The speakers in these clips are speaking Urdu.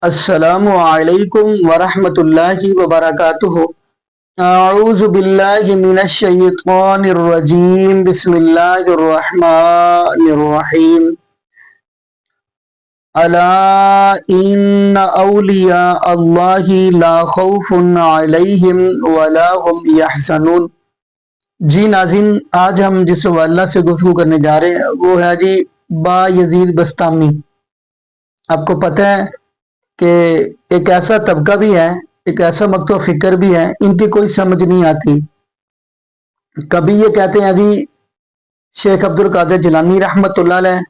السلام علیکم ورحمۃ اللہ وبرکاتہ۔ اعوذ باللہ من الشیطان الرجیم، بسم اللہ الرحمن الرحیم۔ الا ان اولیاء اللہ لا خوف علیہم ولا هم یحزنون۔ جی ناظرین، آج ہم جس حوالہ سے گفتگو کرنے جا رہے ہیں وہ ہے جی با یزید بسطامی۔ آپ کو پتہ ہے کہ ایک ایسا طبقہ بھی ہے، ایک ایسا مکتب فکر بھی ہے، ان کی کوئی سمجھ نہیں آتی۔ کبھی یہ کہتے ہیں جی شیخ عبد القادر جیلانی رحمت اللہ علیہ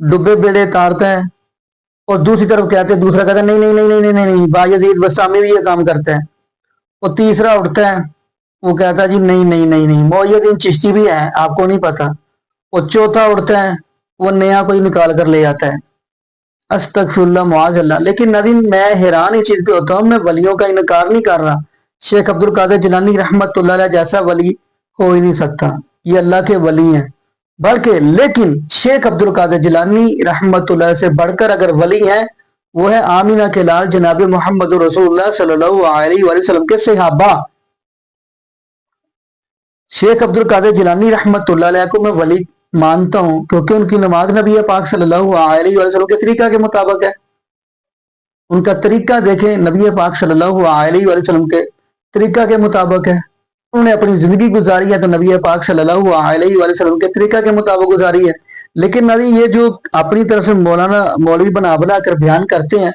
ڈبے بیڑے تارتا ہے، اور دوسری طرف دوسرا کہتا ہے نہیں نہیں نہیں نہیں نہیں نہیں بایزید بسطامی بھی یہ کام کرتا ہے۔ اور تیسرا اٹھتا ہے، وہ کہتا ہے جی نہیں نہیں نہیں نہیں محی الدین چشتی بھی ہے، آپ کو نہیں پتا۔ اور چوتھا اٹھتا ہے، وہ نیا کوئی نکال کر لے آتا ہے۔ استغفر اللہ معاذ اللہ۔ لیکن ناظرین، میں حیران اس چیز پہ ہوتا ہوں، میں ولیوں کا انکار نہیں کر رہا۔ شیخ عبد القادر جیلانی رحمت اللہ علیہ جیسا ولی ہو ہی نہیں سکتا، یہ اللہ کے ولی ہیں۔ بلکہ لیکن شیخ عبد القادر جیلانی رحمت اللہ سے بڑھ کر اگر ولی ہیں، وہ ہے آمینہ کے لال جناب محمد رسول اللہ صلی اللہ علیہ وآلہ وسلم کے صحابہ۔ شیخ عبد القادر جیلانی رحمت اللہ علیہ کو میں ولی مانتا ہوں کیونکہ ان کی نماز نبی پاک صلی اللہ علیہ وآلہ وسلم کے طریقہ کے مطابق ہے۔ ان کا طریقہ دیکھیں، نبی پاک صلی اللہ علیہ وآلہ وسلم کے طریقہ کے مطابق ہے۔ انہوں نے اپنی زندگی گزاری ہے تو نبی پاک صلی اللہ علیہ وآلہ وسلم کے طریقہ کے مطابق گزاری ہے۔ لیکن نبی یہ جو اپنی طرف سے مولانا مولوی بنا بنا کر بیان کرتے ہیں،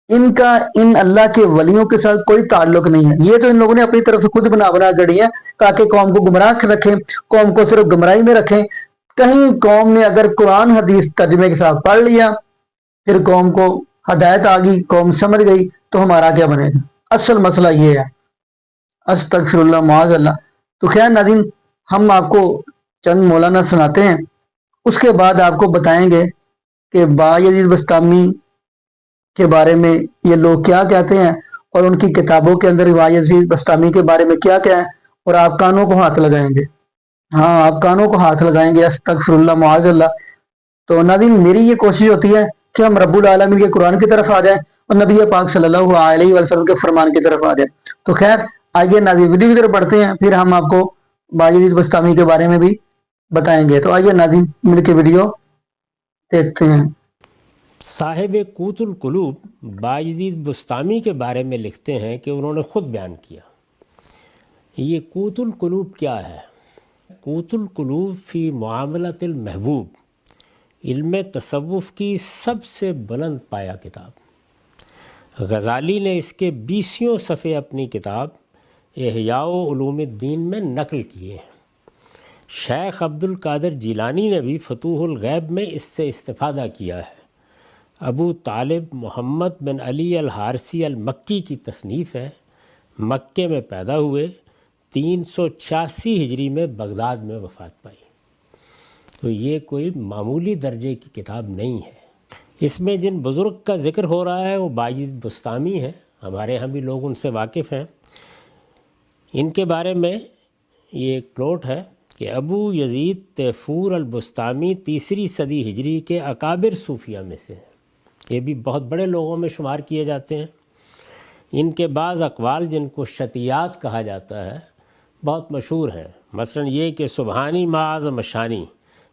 ان کا ان اللہ کے ولیوں کے ساتھ کوئی تعلق نہیں ہے۔ یہ تو ان لوگوں نے اپنی طرف سے خود بنا بنا گڑی ہے تاکہ قوم کو گمراہ رکھیں، قوم کو صرف گمراہی میں رکھیں۔ کہیں قوم نے اگر قرآن حدیث ترجمے کے ساتھ پڑھ لیا، پھر قوم کو ہدایت آ گئی، قوم سمجھ گئی، تو ہمارا کیا بنے گا؟ اصل مسئلہ یہ ہے۔ استغفر اللہ معاذ اللہ۔ تو خیر ناظرین، ہم آپ کو چند مولانا سناتے ہیں، اس کے بعد آپ کو بتائیں گے کہ با یزید بسطامی کے بارے میں یہ لوگ کیا کہتے ہیں، اور ان کی کتابوں کے اندر با یزید بسطامی کے بارے میں کیا کیا ہے، اور آپ کانوں کو ہاتھ لگائیں گے۔ ہاں، آپ کانوں کو ہاتھ لگائیں گے۔ استغفر اللہ معاذ اللہ۔ تو ناظرین، میری یہ کوشش ہوتی ہے کہ ہم رب العالمین کے قرآن کی طرف آ جائیں اور نبی پاک صلی اللہ علیہ وسلم کے فرمان کی طرف آ جائیں۔ تو خیر آئیے ناظرین، ویڈیو کی طرف بڑھتے ہیں، پھر ہم آپ کو با یزید بسطامی کے بارے میں بھی بتائیں گے۔ تو آئیے ناظرین، مل کے ویڈیو دیکھتے ہیں۔ صاحب قوت القلوب بایزید بسطامی کے بارے میں لکھتے ہیں کہ انہوں نے خود بیان کیا۔ یہ قوت القلوب کیا ہے؟ قوت القلوب فی معاملۃ المحبوب، علم تصوف کی سب سے بلند پایہ کتاب۔ غزالی نے اس کے 20 صفحے اپنی کتاب احیاء علوم الدین میں نقل کیے ہیں۔ شیخ عبد القادر جیلانی نے بھی فتوح الغیب میں اس سے استفادہ کیا ہے۔ ابو طالب محمد بن علی الحارثی المکی کی تصنیف ہے۔ مکے میں پیدا ہوئے، 386 ہجری میں بغداد میں وفات پائی۔ تو یہ کوئی معمولی درجے کی کتاب نہیں ہے۔ اس میں جن بزرگ کا ذکر ہو رہا ہے وہ بایزید بسطامی ہے، ہمارے ہاں بھی لوگ ان سے واقف ہیں۔ ان کے بارے میں یہ ایک نوٹ ہے کہ ابو یزید طیفور البسطامی 3 صدی ہجری کے اکابر صوفیہ میں سے ہیں۔ یہ بھی بہت بڑے لوگوں میں شمار کیے جاتے ہیں۔ ان کے بعض اقوال جن کو شتیات کہا جاتا ہے بہت مشہور ہیں، مثلا یہ کہ سبحانی ما اعظم شانی،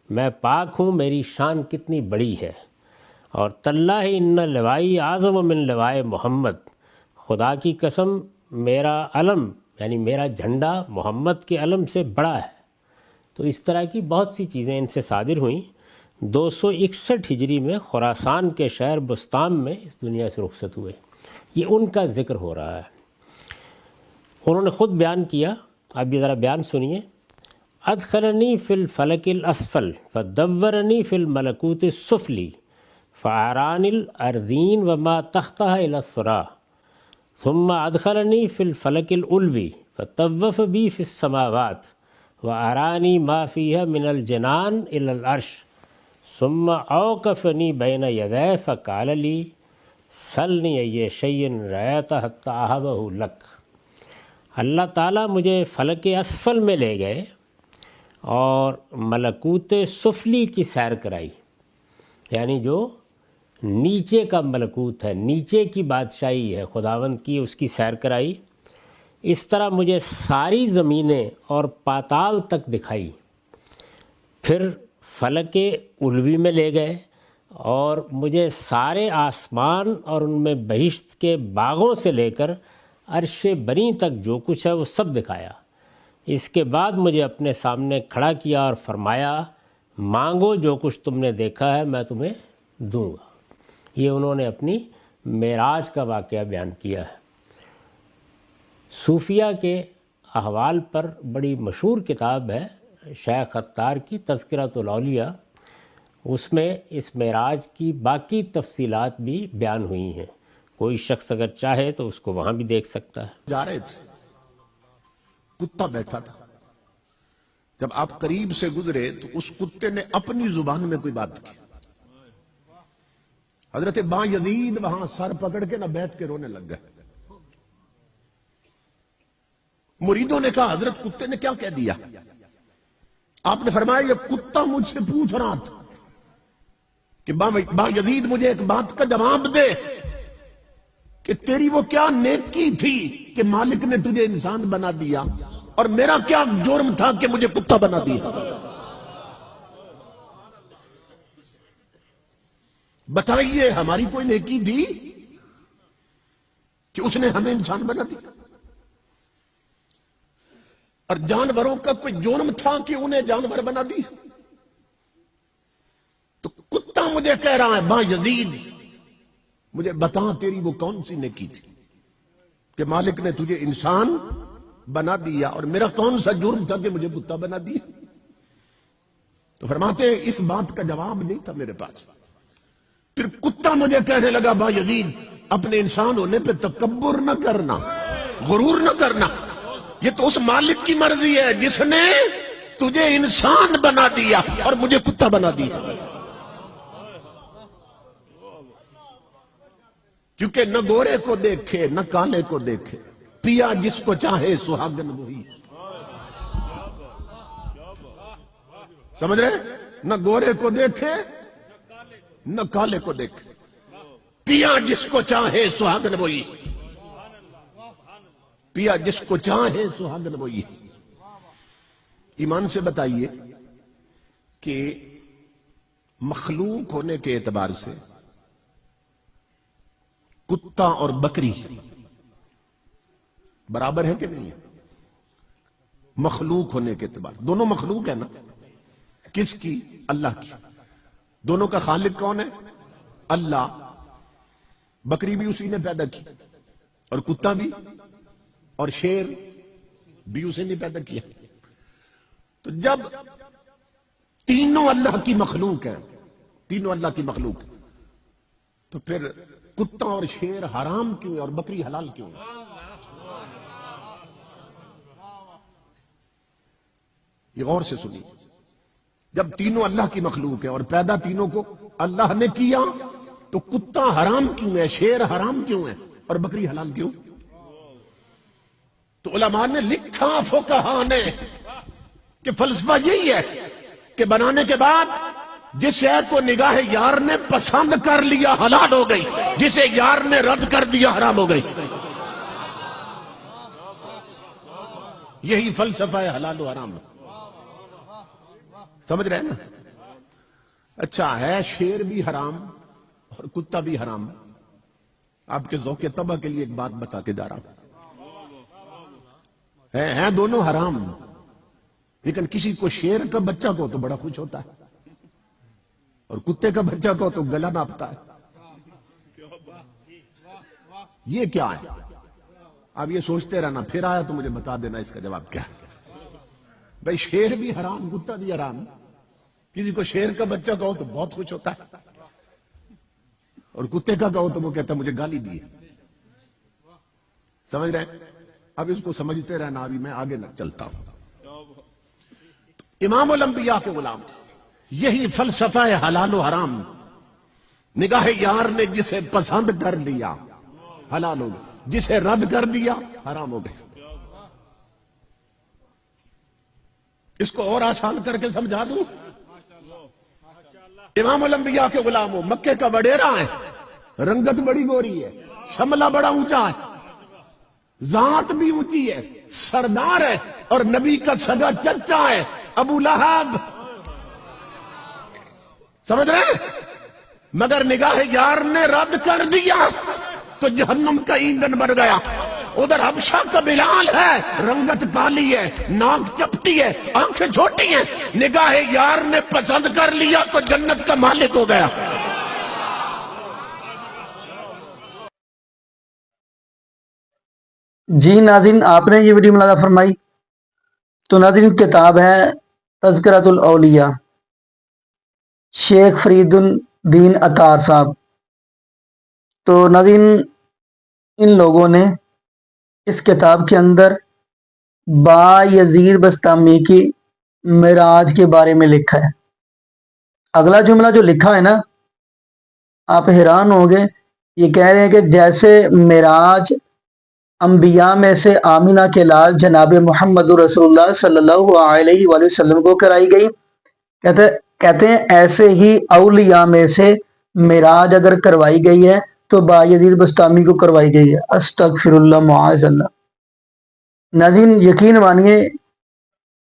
میں پاک ہوں، میری شان کتنی بڑی ہے، اور تاللہ ان لوائی اعظم من لوائے محمد، خدا کی قسم میرا علم یعنی میرا جھنڈا محمد کے علم سے بڑا ہے۔ تو اس طرح کی بہت سی چیزیں ان سے صادر ہوئیں۔ 261 ہجری میں خراسان کے شہر بسطام میں اس دنیا سے رخصت ہوئے۔ یہ ان کا ذکر ہو رہا ہے۔ انہوں نے خود بیان کیا، اب یہ ذرا بیان سنیے۔ ادخلنی فی الفلک الاسفل فدورنی فی الملکوت السفلی فارانی الارضین وما تحتها الی الثری ثم ادخلنی فی الفلک العلوی فطوف بی فی السماوات وارانی ما فیہا من الجنان الی العرش ثم اوقفنی بین یدی فقال لی سلنی ای شیء رأیت حتی اہبہ لک۔ اللہ تعالیٰ مجھے فلک اسفل میں لے گئے اور ملکوت سفلی کی سیر کرائی، یعنی جو نیچے کا ملکوت ہے، نیچے کی بادشاہی ہے خداوند کی، اس کی سیر کرائی۔ اس طرح مجھے ساری زمینیں اور پاتال تک دکھائی۔ پھر فلک علوی میں لے گئے اور مجھے سارے آسمان اور ان میں بہشت کے باغوں سے لے کر عرش بری تک جو کچھ ہے وہ سب دکھایا۔ اس کے بعد مجھے اپنے سامنے کھڑا کیا اور فرمایا، مانگو جو کچھ تم نے دیکھا ہے میں تمہیں دوں گا۔ یہ انہوں نے اپنی معراج کا واقعہ بیان کیا ہے۔ صوفیہ کے احوال پر بڑی مشہور کتاب ہے شیخ عطار کی تذکرۃ الاولیاء، اس میں اس معراج کی باقی تفصیلات بھی بیان ہوئی ہیں۔ کوئی شخص اگر چاہے تو اس کو وہاں بھی دیکھ سکتا ہے۔ جا رہے تھے، کتا بیٹھا تھا۔ جب آپ قریب سے گزرے تو اس کتے نے اپنی زبان میں کوئی بات کی۔ حضرت با یزید وہاں سر پکڑ کے نہ بیٹھ کے رونے لگ گئے۔ مریدوں نے کہا حضرت کتے نے کیا کہہ دیا؟ آپ نے فرمایا یہ کتا مجھ سے پوچھ رہا تھا کہ با یزید مجھے ایک بات کا جواب دے کہ تیری وہ کیا نیکی تھی کہ مالک نے تجھے انسان بنا دیا، اور میرا کیا جرم تھا کہ مجھے کتا بنا دیا؟ بتائیے ہماری کوئی نیکی تھی کہ اس نے ہمیں انسان بنا دیا؟ اور جانوروں کا کوئی جرم تھا کہ انہیں جانور بنا دیا؟ تو کتا مجھے کہہ رہا ہے با یزید مجھے بتا تیری وہ کون سی نیکی تھی کہ مالک نے تجھے انسان بنا دیا، اور میرا کون سا جرم تھا کہ مجھے کتا بنا دیا؟ تو فرماتے ہیں اس بات کا جواب نہیں تھا میرے پاس۔ پھر کتا مجھے کہنے لگا با یزید اپنے انسان ہونے پہ تکبر نہ کرنا، غرور نہ کرنا، یہ تو اس مالک کی مرضی ہے جس نے تجھے انسان بنا دیا اور مجھے کتا بنا دیا۔ کیونکہ نہ گورے کو دیکھے نہ کالے کو دیکھے، پیا جس کو چاہے سہاگن وہی۔ سمجھ رہے؟ نہ گورے کو دیکھے نہ کالے کو دیکھے، پیا جس کو چاہے سہاگن وہی، پیا جس کو چاہے سہاگن وہی۔ ایمان سے بتائیے کہ مخلوق ہونے کے اعتبار سے کتا اور بکری برابر ہے کہ نہیں ہے؟ مخلوق ہونے کے اعتبار دونوں مخلوق ہے نا؟ کس کی؟ اللہ کی۔ دونوں کا خالق کون ہے؟ اللہ۔ بکری بھی اسی نے پیدا کی، اور کتا بھی، اور شیر بھی اسی نے پیدا کیا۔ تو جب تینوں اللہ کی مخلوق ہیں، تینوں اللہ کی مخلوق، تو پھر کتا اور شیر حرام کیوں ہے اور بکری حلال کیوں ہے؟ یہ غور سے سنیے۔ جب تینوں اللہ کی مخلوق ہے اور پیدا تینوں کو اللہ نے کیا، تو کتا حرام کیوں ہے، شیر حرام کیوں ہے اور بکری حلال کیوں؟ تو علماء نے لکھا، فقہا نے، کہ فلسفہ یہی ہے کہ بنانے کے بعد جس شے کو نگاہ یار نے پسند کر لیا حلال ہو گئی، جسے یار نے رد کر دیا حرام ہو گئی۔ یہی فلسفہ ہے حلال و حرام۔ سمجھ رہے ہیں نا؟ اچھا ہے شیر بھی حرام اور کتا بھی حرام۔ آپ کے ذوق طبع کے لیے ایک بات بتا کے جا رہا ہوں، ہیں دونوں حرام، لیکن کسی کو شیر کا بچہ کو تو بڑا خوش ہوتا ہے، اور کتے کا بچہ کو تو گلا ناپتا ہے۔ یہ کیا ہے؟ اب یہ سوچتے رہنا، پھر آیا تو مجھے بتا دینا اس کا جواب کیا ہے۔ بھائی شیر بھی حرام، کتا بھی حرام، کسی کو شیر کا بچہ کہو تو بہت خوش ہوتا ہے، اور کتے کا کہو تو وہ کہتا ہے مجھے گالی دی۔ سمجھ رہے ہیں؟ اب اس کو سمجھتے رہنا، ابھی میں آگے نہ چلتا ہوں۔ امام الانبیاء کے غلام، یہی فلسفہ ہے حلال و حرام۔ نگاہ یار نے جسے پسند کر لیا حلال ہو گیا، جسے رد کر دیا حرام ہو گیا۔ اس کو اور آسان کر کے سمجھا دوں، امام الانبیاء کے غلام ہو، مکے کا وڈیرا ہے، رنگت بڑی گوری ہے، شملہ بڑا اونچا ہے، ذات بھی اونچی ہے، سردار ہے، اور نبی کا سگا چچا ہے ابو لہب، سمجھ رہے ہیں؟ مگر نگاہ یار نے رد کر دیا تو جہنم کا ایندھن بن گیا۔ ادھر حبشہ کا بلال ہے، رنگت کالی ہے، ناک چپٹی ہے، آنکھیں چھوٹی ہیں، نگاہ یار نے پسند کر لیا تو جنت کا مالک ہو گیا۔ جی ناظرین، آپ نے یہ ویڈیو ملاحظہ فرمائی، تو ناظرین کتاب ہے تذکرۃ الاولیاء، شیخ فرید الدین عطار صاحب۔ تو ناظرین ان لوگوں نے اس کتاب کے اندر با یزید بسطامی کی معراج کے بارے میں لکھا ہے۔ اگلا جملہ جو لکھا ہے نا، آپ حیران ہوں گے، یہ کہہ رہے ہیں کہ جیسے معراج انبیاء میں سے آمینہ کے لال جناب محمد رسول اللہ صلی اللہ علیہ وآلہ وسلم کو کرائی گئی، کہتے ہیں ایسے ہی اولیاء میں سے معراج اگر کروائی گئی ہے تو با یزید بسطامی کو کروائی گئی ہے۔ استغفر اللہ معاذ اللہ۔ ناظرین یقین مانیے،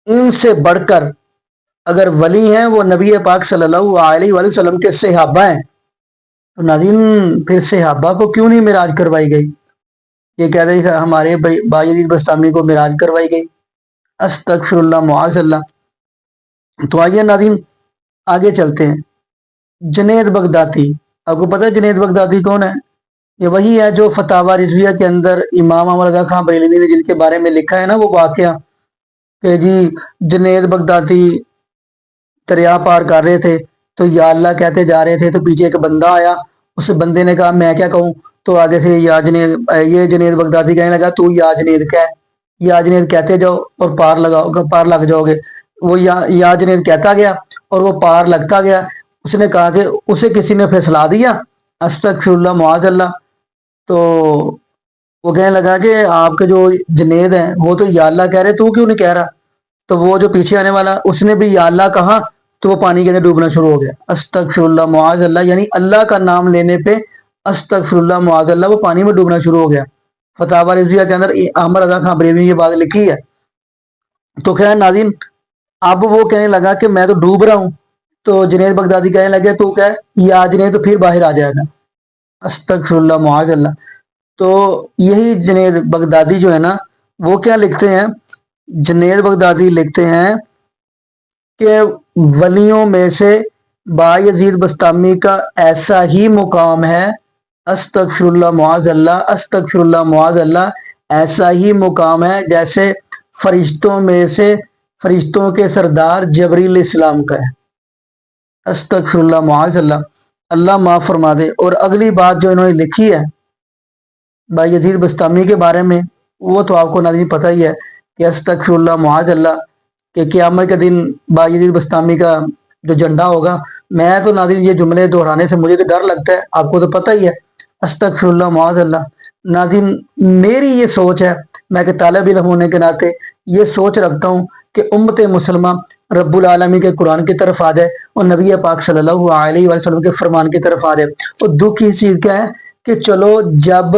ان سے بڑھ کر اگر ولی ہیں وہ نبی پاک صلی اللہ علیہ وآلہ وسلم کے صحابہ ہیں، تو ناظرین پھر صحابہ کو کیوں نہیں معراج کروائی گئی؟ یہ کہتے ہیں ہمارے با یزید بسطامی کو معراج کروائی گئی۔ استغفر اللہ معاذ اللہ۔ تو آئیے ناظرین آگے چلتے ہیں۔ جنید بغدادی، آپ کو پتہ ہے جنید بغدادی کون ہے؟ یہ وہی ہے جو فتاوی رضویہ کے اندر امام احمد رضا خان بریلوی نے جن کے بارے میں لکھا ہے نا وہ واقعہ، کہ جی جنید بغدادی دریا پار کر رہے تھے تو یا اللہ کہتے جا رہے تھے، تو پیچھے ایک بندہ آیا، اس بندے نے کہا میں کیا کہوں، تو آگے سے یا جنید، یہ جنید بغدادی کہنے لگا تو یا جنید کہہ، یا جنید کہتے جاؤ اور پار لگ جاؤ گے۔ وہ یا جنید کہتا گیا اور وہ پار لگتا گیا۔ اس نے کہا کہ اسے کسی نے پھسلا دیا، استغفر اللہ معاذ اللہ۔ تو وہ کہنے لگا کہ آپ کے جو جنید ہیں وہ تو یا اللہ کہہ رہے، تو کیوں نہیں کہہ رہا؟ تو وہ جو پیچھے آنے والا اس نے بھی یا اللہ کہا تو وہ پانی کے اندر ڈوبنا شروع ہو گیا۔ استغفر اللہ معاذ اللہ، یعنی اللہ کا نام لینے پہ استغفر اللہ معاذ اللہ وہ پانی میں ڈوبنا شروع ہو گیا۔ فتاوی رضویہ کے اندر احمد رضا خان بریلوی نے یہ بات لکھی ہے۔ تو خیر ناظرین، اب وہ کہنے لگا کہ میں تو ڈوب رہا ہوں، تو جنید بغدادی کہنے لگے تو کہ یا جنید تو پھر باہر آ جائے گا۔ استغفر اللہ معاذ اللہ۔ تو یہی جنید بغدادی جو ہے نا وہ کیا لکھتے ہیں، جنید بغدادی لکھتے ہیں کہ ولیوں میں سے با یزید بسطامی کا ایسا ہی مقام ہے، استغفر اللہ معاذ اللہ، استغفر اللہ معاذ اللہ، ایسا ہی مقام ہے جیسے فرشتوں میں سے فرشتوں کے سردار جبریل علیہ السلام کا ہے۔ استغفر اللہ معاذ اللہ، اللہ معاف فرما دے۔ اور اگلی بات جو انہوں نے لکھی ہے با یزید بسطامی کے بارے میں، وہ تو آپ کو ناظرین پتہ ہی ہے کہ استغفر اللہ معاذ اللہ، کہ قیامت کے دن با یزید بسطامی کا جو جھنڈا ہوگا، میں تو ناظرین یہ جملے دہرانے سے مجھے تو ڈر لگتا ہے، آپ کو تو پتہ ہی ہے۔ استغفر اللہ معاذ اللہ۔ ناظرین میری یہ سوچ ہے، میں کہ طالب علم ہونے کے ناطے یہ سوچ رکھتا ہوں کہ امت مسلمہ رب العالمین کے قرآن کی طرف آ جائے اور نبی پاک صلی اللہ علیہ وسلم کے فرمان کی طرف آ جائے۔ اور دکھ کی چیز کیا ہے کہ چلو جب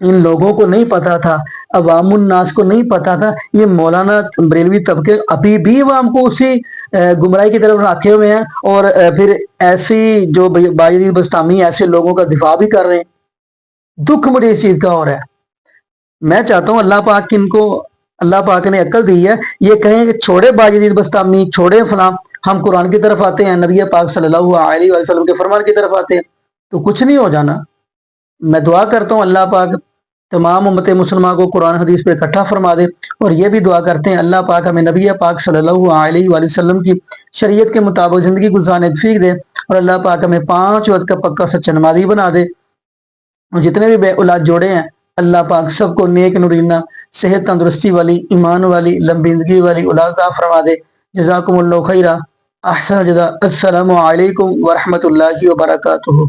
ان لوگوں کو نہیں پتا تھا، عوام الناس کو نہیں پتا تھا، یہ مولانا بریلوی طبقے ابھی بھی عوام کو اسی گمراہی کی طرف رکھے ہوئے ہیں، اور پھر ایسی جو با یزید بسطامی ایسے لوگوں کا دفاع بھی کر رہے ہیں۔ دکھ مجھے اس چیز کا ہو رہا ہے۔ میں چاہتا ہوں اللہ پاک ان کو، اللہ پاک نے عقل دی ہے، یہ کہیں کہ چھوڑے با یزید بسطامی، چھوڑے فلاں، ہم قرآن کی طرف آتے ہیں، نبی پاک صلی اللہ علیہ وسلم کے فرمان کی طرف آتے ہیں، تو کچھ نہیں ہو جانا۔ میں دعا کرتا ہوں اللہ پاک تمام امت مسلمہ کو قرآن حدیث پہ اکٹھا فرما دے، اور یہ بھی دعا کرتے ہیں اللہ پاک ہمیں نبی پاک صلی اللہ علیہ وآلہ وسلم کی شریعت کے مطابق زندگی گزارنے کی توفیق دے، اور اللہ پاک ہمیں 5 وقت کا پکا سچا نمازی بنا دے، اور جتنے بھی بے اولاد جوڑے ہیں اللہ پاک سب کو نیک نورینہ، صحت تندرستی والی، ایمان والی، لمبی زندگی والی اولاد عطا فرما دے۔ جزاکم اللہ خیرہ، احسن جزا۔ السلام علیکم ورحمۃ اللہ وبرکاتہ۔